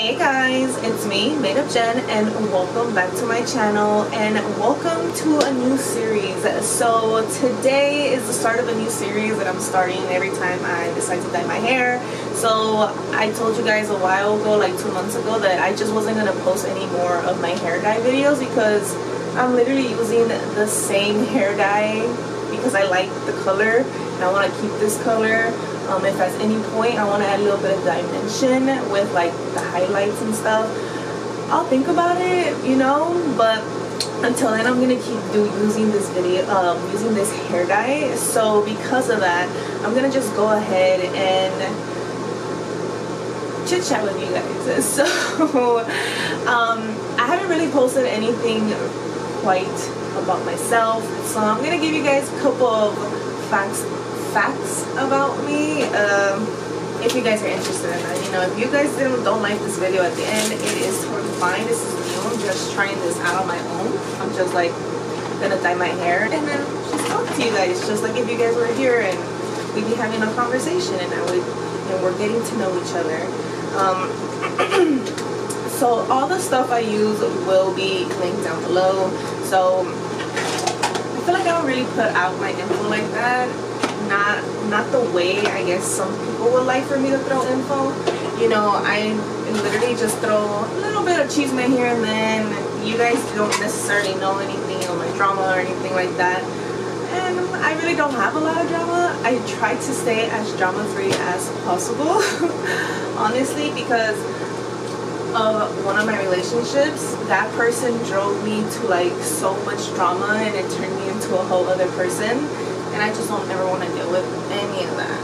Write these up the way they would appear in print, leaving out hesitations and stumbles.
Hey guys, it's me, Makeup Jen, and welcome back to my channel and welcome to a new series. So today is the start of a new series that I'm starting every time I decide to dye my hair. So I told you guys a while ago, like 2 months ago, that I just wasn't going to post any more of my hair dye videos because I'm literally using the same hair dye because I like the color and I want to keep this color. If at any point I want to add a little bit of dimension with like the highlights and stuff, I'll think about it, you know, but until then I'm gonna keep using this using this hair dye. So because of that, I'm gonna just go ahead and chit chat with you guys. So I haven't really posted anything quite about myself, so I'm gonna give you guys a couple of facts about me, if you guys are interested in that. You know, if you guys don't like this video at the end, it is totally fine. This is new. I'm just trying this out on my own. I'm just like gonna dye my hair and then just talk to you guys, just like if you guys were here and we'd be having a conversation and we're getting to know each other. So all the stuff I use will be linked down below. So I feel like I don't really put out my info like that. Not the way I guess some people would like for me to throw info. You know, I literally just throw a little bit of chisme here and then. You guys don't necessarily know anything on my drama or anything like that. And I really don't have a lot of drama. I try to stay as drama free as possible, honestly, because of one of my relationships. That person drove me to like so much drama and it turned me into a whole other person. And I just don't ever want to deal with any of that.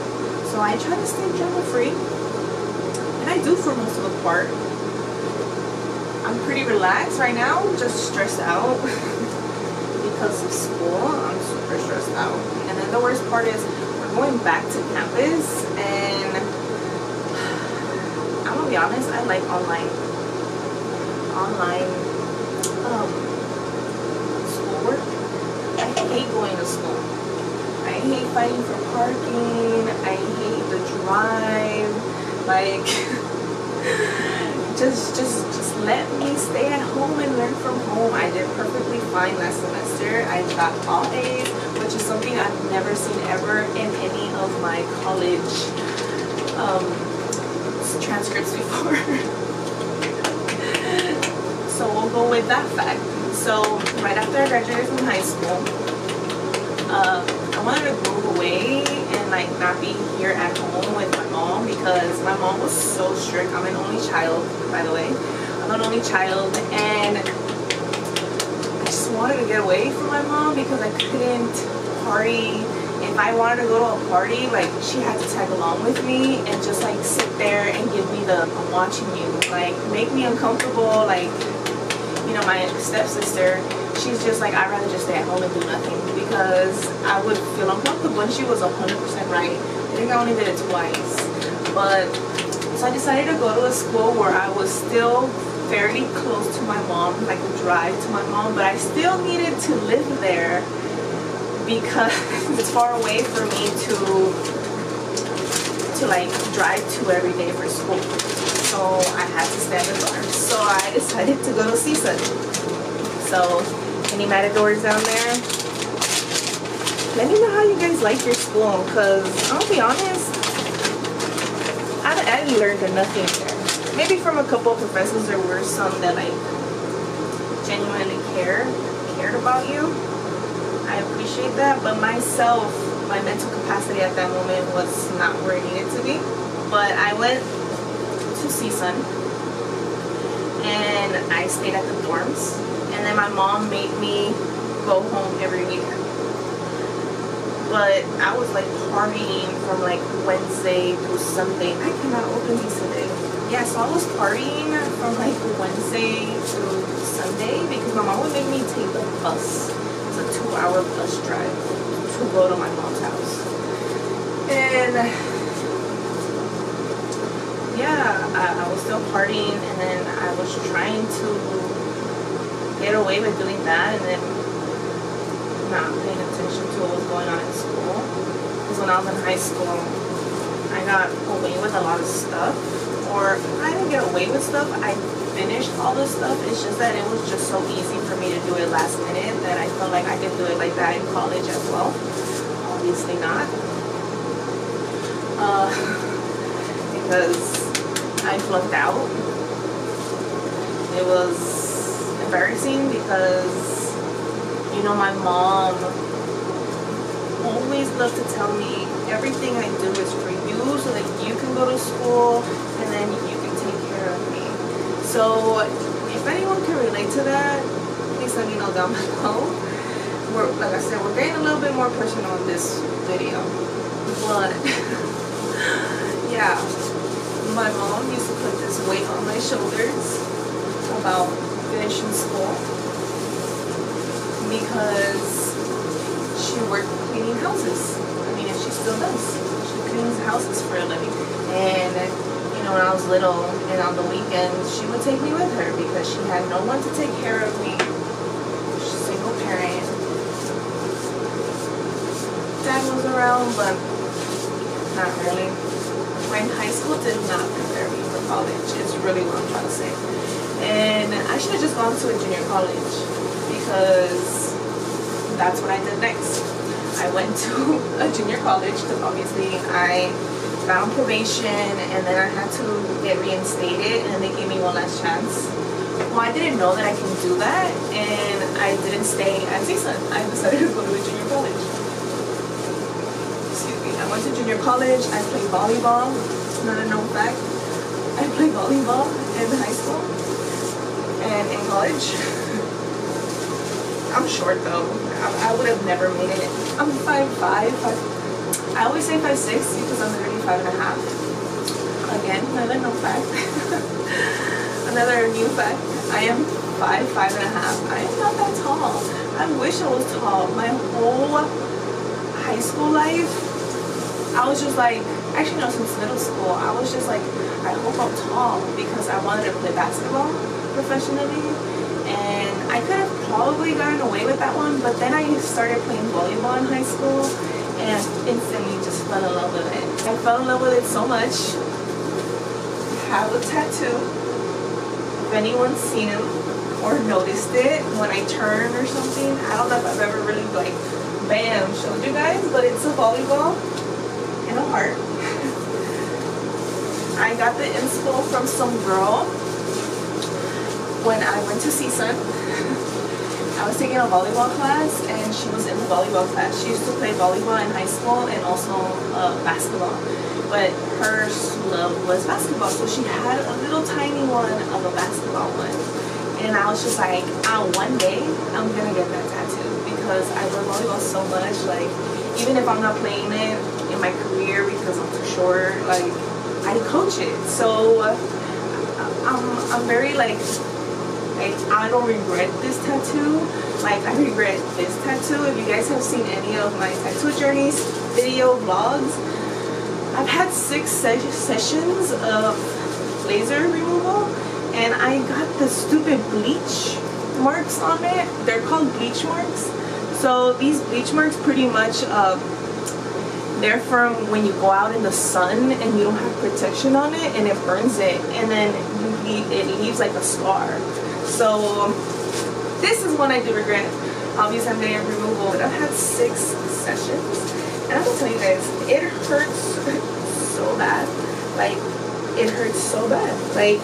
So I try to stay drama free. And I do for most of the part. I'm pretty relaxed right now, just stressed out because of school. I'm super stressed out. And then the worst part is we're going back to campus, and I'm gonna be honest, I like online schoolwork. I hate going to school. I hate fighting for parking. I hate the drive. Like, just let me stay at home and learn from home. I did perfectly fine last semester. I got all A's, which is something I've never seen ever in any of my college transcripts before. So we'll go with that fact. So right after I graduated from high school, I wanted to move away and like not be here at home with my mom because my mom was so strict. I'm an only child, by the way. I'm an only child, and I just wanted to get away from my mom because I couldn't party. If I wanted to go to a party, like she had to tag along with me and just like sit there and give me the I'm watching you, like make me uncomfortable. Like, you know, my stepsister, she's just like, I'd rather just stay at home and do nothing because I would feel uncomfortable, and she was 100% right. I think I only did it twice. But so I decided to go to a school where I was still fairly close to my mom, like a drive to my mom, but I still needed to live there because it's far away for me to like drive to every day for school. So I had to stay at the dorm. So I decided to go to CSUN. So any matadors down there, let me know how you guys like your school, because I'll be honest, I learned nothing there. Maybe from a couple of professors, there were some that like genuinely cared about you. I appreciate that, but myself, my mental capacity at that moment was not where it needed to be. But I went to CSUN and I stayed at the dorms, and then my mom made me go home every weekend. But I was like partying from like Wednesday through Sunday. I cannot open these today. Yeah, so I was partying from like Wednesday through Sunday because my mom would make me take the bus. It's a 2-hour bus drive to go to my mom's house. And yeah, I was still partying, and then I was trying to get away with doing that and then not paying attention to what was going on in school. Because when I was in high school, I got away with a lot of stuff, or or I didn't get away with stuff. I finished all this stuff. It's just that it was just so easy for me to do it last minute that I felt like I could do it like that in college as well. Obviously not. Because I flunked out. It was embarrassing because, you know, my mom always loved to tell me everything I do is for you so that you can go to school and then you can take care of me. So if anyone can relate to that, please let me know down below. Like I said, we're getting a little bit more personal in this video. But yeah, my mom used to put this weight on my shoulders about finishing school because she worked cleaning houses. I mean, and she still does. She cleans houses for a living. And you know, when I was little and on the weekends, she would take me with her because she had no one to take care of me. She's a single parent. Dad was around, but not really. My high school did not prepare me for college, is really what I'm trying to say. And I should have just gone to a junior college because that's what I did next. I went to a junior college because obviously I got on probation and then I had to get reinstated and they gave me one last chance. Well, I didn't know that I can do that and I didn't stay at CSUN. I decided to go to a junior college. Excuse me. I went to junior college. I played volleyball. Not a known fact. I played volleyball in high school and in college. I'm short though. I would have never made it. I'm 5'5". I always say 5'6" because I'm literally 5.5. Again, another known fact. Another new fact. I am 5'5.5". I am not that tall. I wish I was tall. My whole high school life, I was just like, actually no, since middle school, I was just like, I hope I'm tall because I wanted to play basketball professionally. And I could have probably gotten away with that one, but then I started playing volleyball in high school and instantly just fell in love with it. I fell in love with it so much. I have a tattoo. If anyone's seen him or noticed it when I turn or something, I don't know if I've ever really like, bam, showed you guys, but it's a volleyball and a heart. I got the inspo from some girl when I went to CSUN. I was taking a volleyball class and she was in the volleyball class. She used to play volleyball in high school and also basketball. But her love was basketball, so she had a little tiny one of a basketball one. And I was just like, one day I'm gonna get that tattoo because I love volleyball so much. Like, even if I'm not playing it in my career because I'm too short, like, I coach it. So I'm very like I don't regret this tattoo. Like, I regret this tattoo. If you guys have seen any of my tattoo journeys, video, vlogs, I've had 6 sessions of laser removal and I got the stupid bleach marks on it. They're called bleach marks. So these bleach marks pretty much, they're from when you go out in the sun and you don't have protection on it and it burns it and then it leaves like a scar. So this is one I do regret. Obviously I'm getting removal, but I've had 6 sessions and I'm gonna tell you guys, it hurts so bad. Like, it hurts so bad. Like,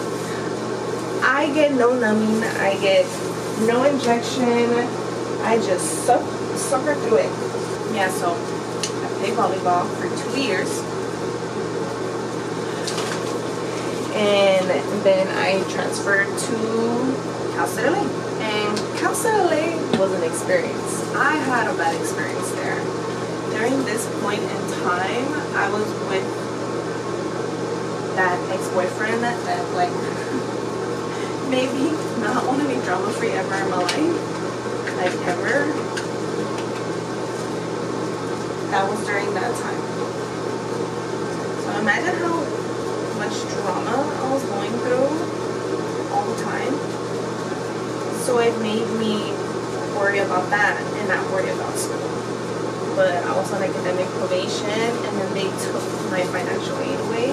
I get no numbing, I get no injection, I just suffer through it. Yeah, so I played volleyball for 2 years. And then I transferred to Cal State LA. And Cal State LA was an experience. I had a bad experience there. During this point in time, I was with that ex-boyfriend that like maybe not want to be drama free ever in my life, like ever. That was during that time. So imagine how much drama I was going through all the time. So it made me worry about that and not worry about school. But I was on academic probation and then they took my financial aid away.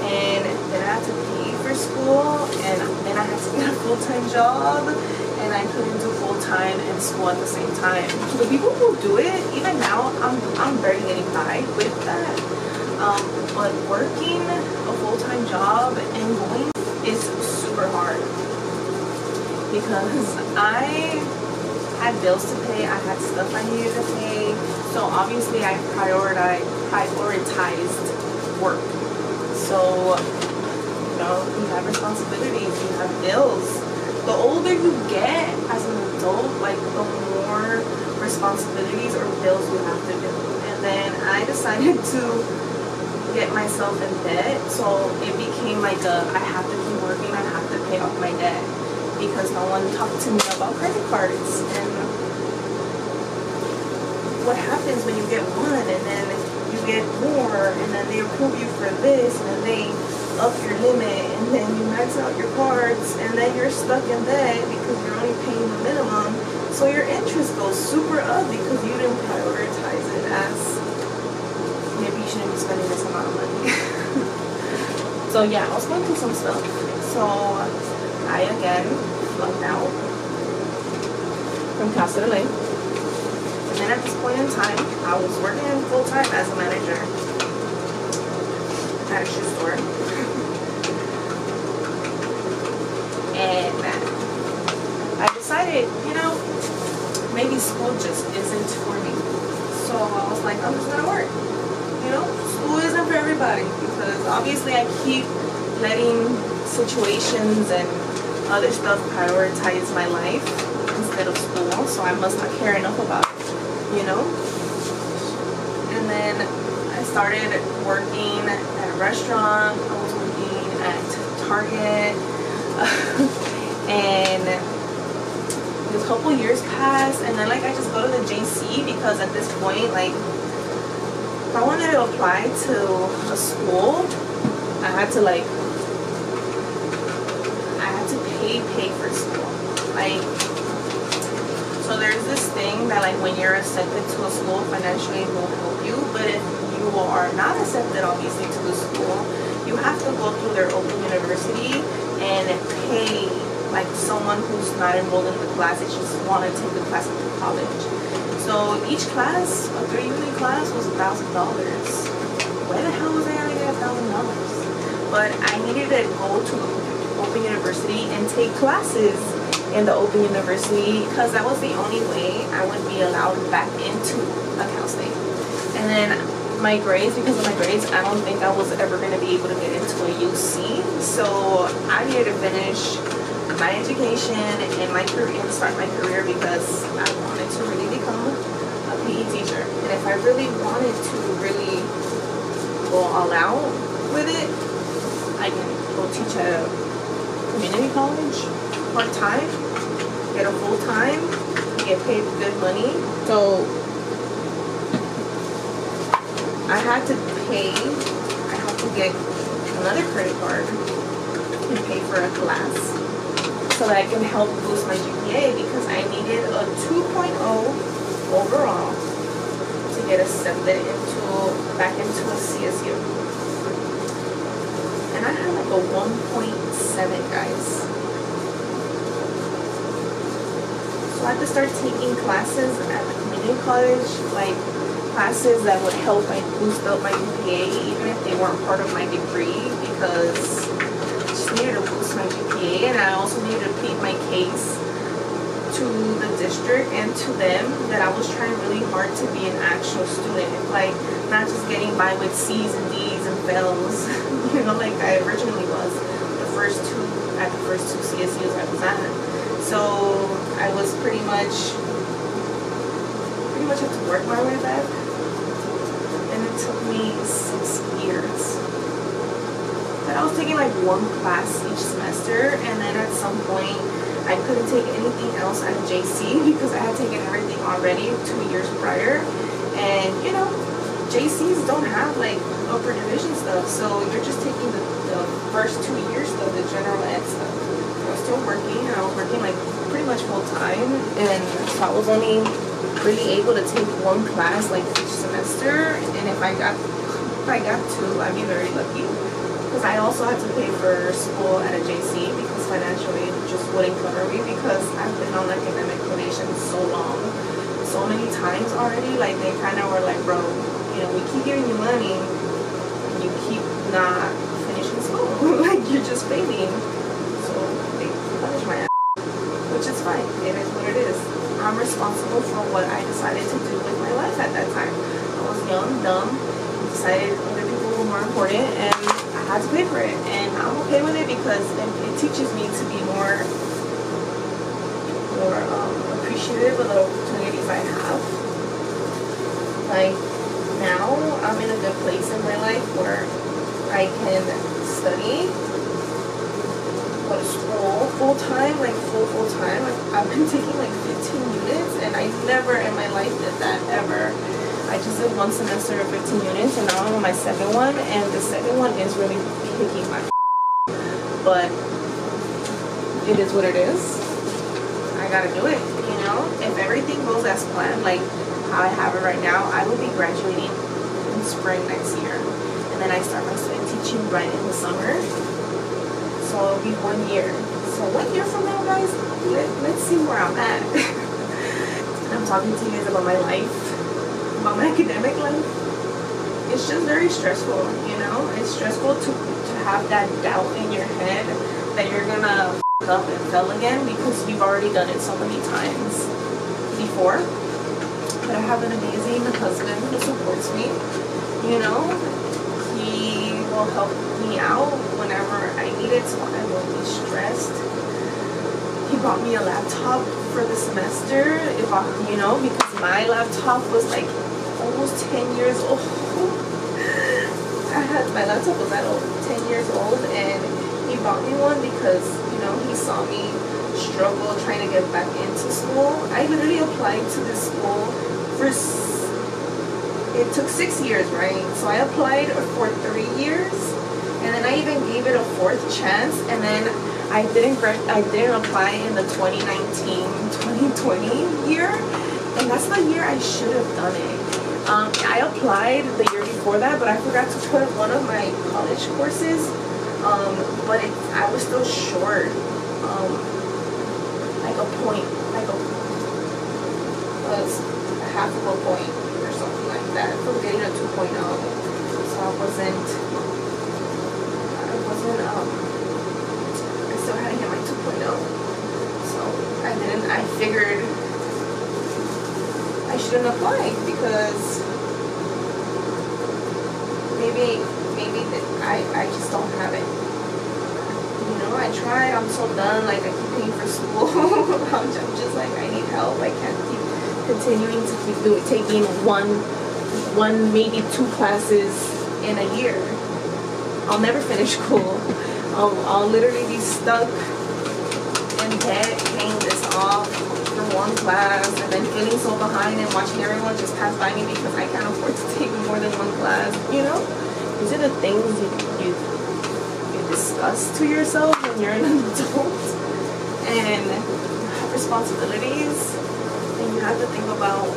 And then I had to pay for school, and then I had to get a full-time job, and I couldn't do full-time and school at the same time. So the people who do it, even now, I'm barely getting by with that. But working a full-time job and going is super hard because I had bills to pay, I had stuff I needed to pay, so obviously I prioritized work. So, you know, you have responsibilities, you have bills. The older you get as an adult, like the more responsibilities or bills you have to do. And then I decided to get myself in debt, so it became like I have to keep working, I have to pay off my debt because no one talked to me about credit cards. And what happens when you get one and then you get more and then they approve you for this and then they up your limit and then you max out your cards and then you're stuck in debt because you're only paying the minimum, so your interest goes super up because you didn't prioritize it as maybe you shouldn't be spending this amount of money. So yeah, I was going through some stuff. So I again flunked out from Casa de Ley. And then at this point in time, I was working full time as a manager at a shoe store. And I decided, you know, maybe school just isn't for me. So I was like, I'm just gonna work. You know, school isn't for everybody because obviously I keep letting situations and other stuff prioritize my life instead of school, so I must not care enough about it, you know? And then I started working at a restaurant, I was working at Target, and a couple years passed, and then like I just go to the JC because at this point, like, if I wanted to apply to a school, I had to pay for school. Like, so there's this thing that like when you're accepted to a school, financially it will help you, but if you are not accepted obviously to the school, you have to go through their open university and pay like someone who's not enrolled in the class, they just want to take the class into college. So each class, a 3-unit class, was $1,000. Where the hell was I gonna get $1,000? But I needed to go to Open University and take classes in the Open University because that was the only way I would be allowed back into a Cal State. And then my grades, because of my grades, I don't think I was ever going to be able to get into a UC. So I needed to finish my education and my career and start my career because I wanted to really become a PE teacher. And if I really wanted to really go all out with it, I can go teach at a community college part-time, get a full-time, get paid good money. So I had to get another credit card and pay for a class so that I can help boost my GPA because I needed a 2.0 overall to get accepted back into a CSU. And I had like a 1.7, guys. So I had to start taking classes at the community college, like classes that would help boost up my GPA, even if they weren't part of my degree, because I just needed to boost my GPA, and I also needed to plead my case to the district and to them that I was trying really hard to be an actual student, like not just getting by with C's and D's and fails, you know, like I originally was the first two CSUs I was at. So I was pretty much had to work my way back, and it took me 6 years. But I was taking like one class each semester, and then at some point I couldn't take anything else at JC because I had taken everything already 2 years prior. And you know, JCs don't have like upper division stuff, so you're just taking the first 2 years stuff, the general ed stuff. I was still working, and I was working like pretty much full time, and so I was only really able to take one class like each semester, and if I got two, I'd be very lucky. because I also had to pay for school at a JC because financially it just wouldn't cover me, because I've been on academic probation so long, so many times already. Like, they kind of were like, bro, you know, we keep giving you money and you keep not finishing school. Like, you're just failing. So they punish my ass, which is fine. It is what it is. I'm responsible for what I decided to do with my life at that time. I was young, dumb, decided other people were more important, and I had to pay for it. And I'm okay with it because it teaches me to be more appreciative of the opportunities I have. Like, now I'm in a good place in my life where I can study, go to school full time, like full time. I've been taking like 15 units, and I never in my life did that ever. I just did one semester of 15 units, and now I'm on my second one, and the second one is really kicking my but it is what it is. I gotta do it, you know? If everything goes as planned, like how I have it right now, I will be graduating in spring next year, and then I start my student teaching right in the summer, so it'll be 1 year. So 1 year from now, guys, let's see where I'm at. I'm talking to you guys about my life, about my academic life. It's just very stressful, you know? It's stressful to have that doubt in your head that you're gonna f up and fail again because you've already done it so many times before. But I have an amazing husband who supports me, you know? He will help me out whenever I need it, so I won't be stressed. He bought me a laptop for the semester, you know, because my laptop was like almost 10 years old. My laptop was that old, 10 years old, and he bought me one because, you know, he saw me struggle trying to get back into school. I literally applied to this school for, it took 6 years, right? So I applied for 3 years, and then I even gave it a 4th chance, and then I didn't apply in the 2019-2020 year, and that's the year I should have done it. I applied the year before that, but I forgot to put one of my college courses, but I was still short, like a point, was half of a point or something like that from getting a 2.0. So I still had to get my 2.0. So I figured I shouldn't apply because maybe I just don't have it. You know, I tried, I'm so done, like I keep paying for school. I'm just like, I need help. I can't keep continuing to keep taking one, maybe 2 classes in a year. I'll never finish school. I'll literally be stuck in debt, paying this off for 1 class, and then feeling so behind and watching everyone just pass by me because I can't afford to take more than 1 class. You know, these are the things you discuss to yourself when you're an adult and you have responsibilities, and you have to think about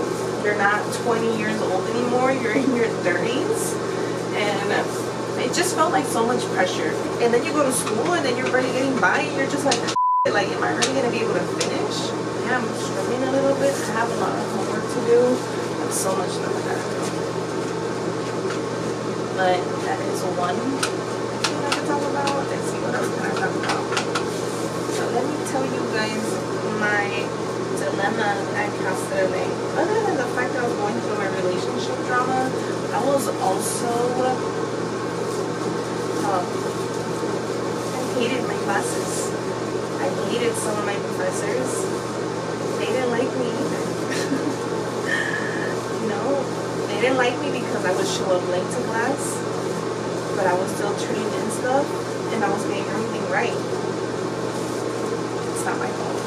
you're not 20 years old anymore, you're in your 30s, and it just felt like so much pressure. And then you go to school and then you're barely getting by, and you're just like, am I really going to be able to finish? Yeah, I'm struggling a little bit. I have a lot of homework to do. I have so much stuff I gotta do. But that is one thing I can talk about. Let's see, what else can I talk about? So let me tell you guys my dilemma at Castellane. Other than the fact that I was going through my relationship drama, I was also I hated my classes. I hated some of my professors. They didn't like me either. You know, they didn't like me because I would show up late to class, but I was still turning in stuff, and I was getting everything right. It's not my fault.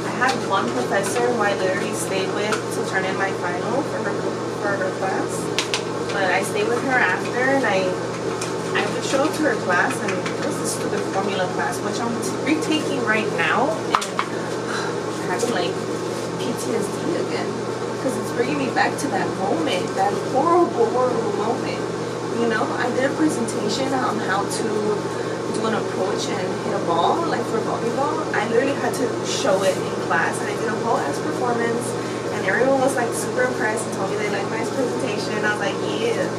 I had one professor who I literally stayed with to turn in my final for her class, but I stayed with her after, and I would show up to her class, and it was a stupid formula class, which I'm retaking right now, and having like PTSD again, because it's bringing me back to that moment, that horrible moment. You you know, I did a presentation on how to do an approach and hit a ball, like for volleyball. I literally had to show it in class, and I did a whole ass performance, and everyone was like super impressed and told me they liked my presentation. And I was like, yeah.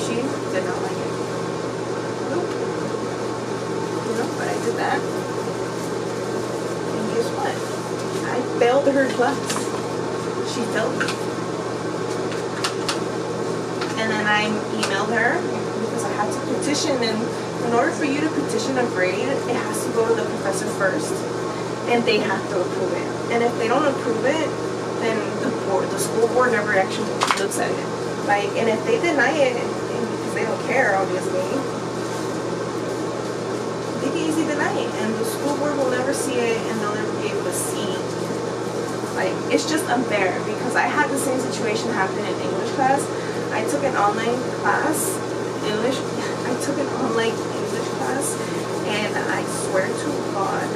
She did not like it. Nope. You know, but I did that. And guess what? I failed her class. She failed me. And then I emailed her because I had to petition, and in order for you to petition a grade, it has to go to the professor first, and they have to approve it. And if they don't approve it, then the school board never actually looks at it. Like, and if they deny it, because they don't care, obviously, they can easily deny it, and the school board will never see it, and they'll never be able to see. Like, it's just unfair, because I had the same situation happen in English class. I took an online class, I took an online English class, and I swear to God,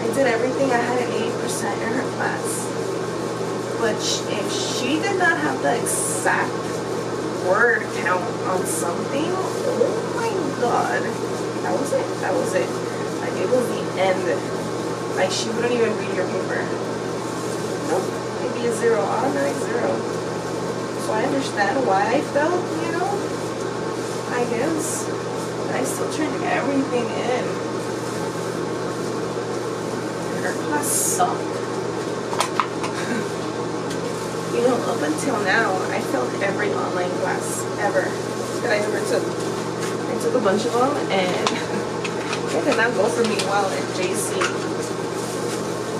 I did everything. I had an 80% in her class. But if she did not have the exact word count on something, oh my God, that was it. That was it. Like, it was the end. Like, she wouldn't even read your paper. Nope, maybe a 0, automatic 0. So I understand why I felt, you know, I guess. But I still turned everything in. Her class sucked. You know, up until now, I failed every online class ever that I ever took. I took a bunch of them, and it did not go for me well at JC.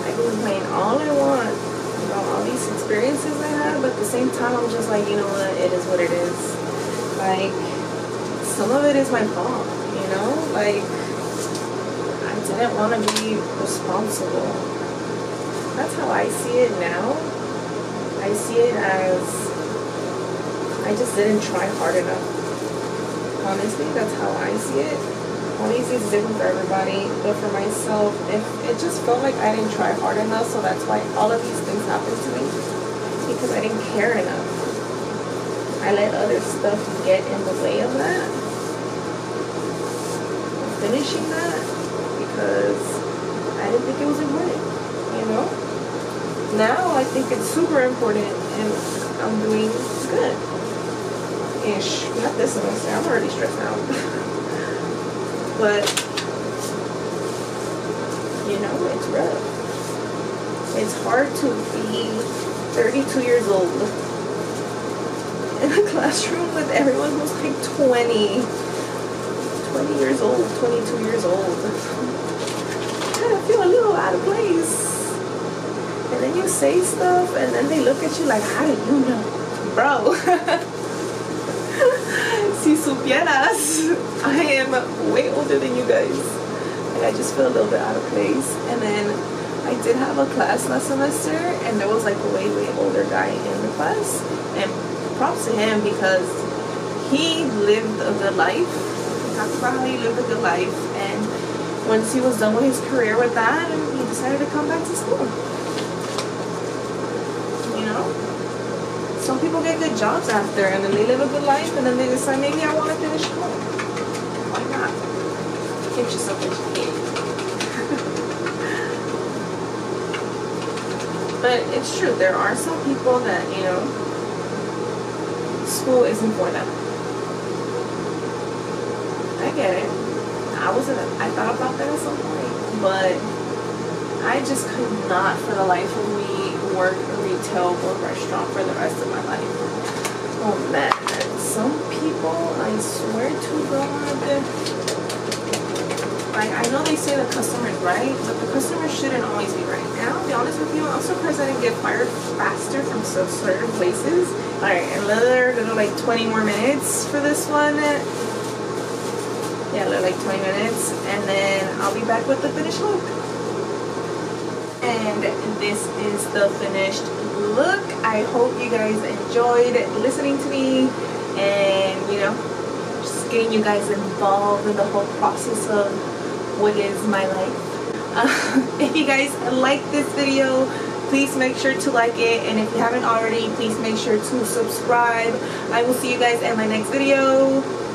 I can complain all I want about all these experiences I had, but at the same time, I'm just like, you know what, it is what it is. Like, some of it is my fault, you know? Like, I didn't want to be responsible. That's how I see it now. I see it as I just didn't try hard enough. Honestly, that's how I see it. Obviously, it's different for everybody, but for myself, it just felt like I didn't try hard enough, so that's why all of these things happened to me, because I didn't care enough. I let other stuff get in the way of that, finishing that, because I didn't think it was important, you know? Now, I think it's super important, and I'm doing good. Ish. Not this semester, I'm already stressed out. But, you know, it's rough. It's hard to be 32 years old in a classroom with everyone who's like 20 years old, 22 years old. I kind of feel a little out of place. And then you say stuff, and then they look at you like, how do you know? Bro. Si supieras, I am way older than you guys. Like, I just feel a little bit out of place. And then I did have a class last semester, and there was like a way older guy in the class. And props to him, because he lived a good life. He talked about how he lived a good life. And once he was done with his career with that, he decided to come back to school. You know? Some people get good jobs after, and then they live a good life, and then they decide, maybe I want to finish school. Why not? Get yourself educated. But it's true, there are some people that, you know, school isn't for them. I get it. I thought about that at some point, but I just could not, for the life of me, work retail or restaurant for the rest of my life. Oh man, some people, I swear to God, like, I know they say the customer's right, but the customer shouldn't always be right. And I'll be honest with you, I'm surprised I didn't get fired faster from certain places. Alright, another little like 20 more minutes for this one. Yeah, like 20 minutes, and then I'll be back with the finished look. And this is the finished look. I hope you guys enjoyed listening to me, and, you know, just getting you guys involved in the whole process of what is my life. If you guys like this video, please make sure to like it, and if you haven't already, please make sure to subscribe. I will see you guys in my next video.